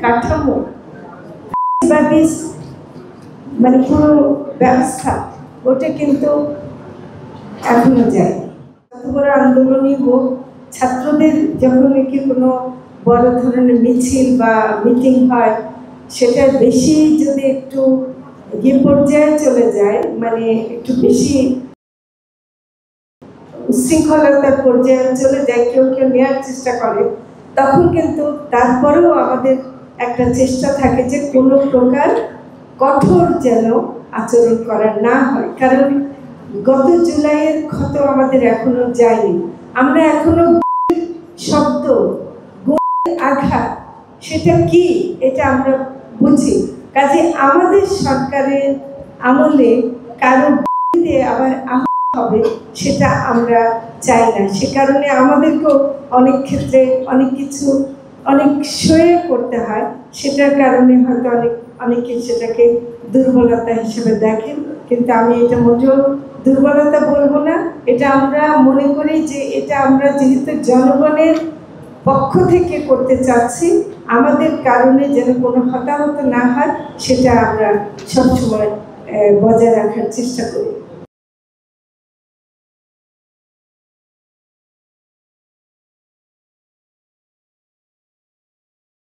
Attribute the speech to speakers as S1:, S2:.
S1: কাঠামো মানে পুরো ব্যবস্থা ওটা কিন্তু এখনো যায়। যত বড় আন্দোলনই হোক, ছাত্রদের যখন নাকি কোনো বড় ধরনের মিছিল বা মিটিং হয়, সেটা বেশি যদি একটু পর্যায়ে চলে যায়, মানে একটু বেশি উশৃঙ্খলতার পর্যায়ে চলে যায়, কেউ কেউ নেওয়ার চেষ্টা করে, তখন কিন্তু তারপরেও আমাদের একটা চেষ্টা থাকে যে কোনো প্রকার কঠোর যেন আচরণ করা না হয়। কারণ গত জুলাইয়ের ক্ষত আমাদের এখনো যায়নি। আমরা এখনো শব্দ, আঘাত সেটা কি এটা আমরা বুঝি। কাজে আমাদের সরকারের আমলে কারো আবার হবে সেটা আমরা চাই না। সে কারণে আমাদেরকেও অনেক ক্ষেত্রে অনেক কিছু অনেক সয়ে করতে হয়। সেটার কারণে হয়তো অনেকে সেটাকে দুর্বলতা হিসেবে দেখেন, কিন্তু আমি এটা মোটেও দুর্বলতা বলবো না। এটা আমরা মনে করি যে এটা আমরা যেহেতু জনগণের পক্ষ থেকে করতে চাচ্ছি, আমাদের কারণে যেন কোনো হতাহত না হয় সেটা আমরা সবসময় বজায় রাখার চেষ্টা করি।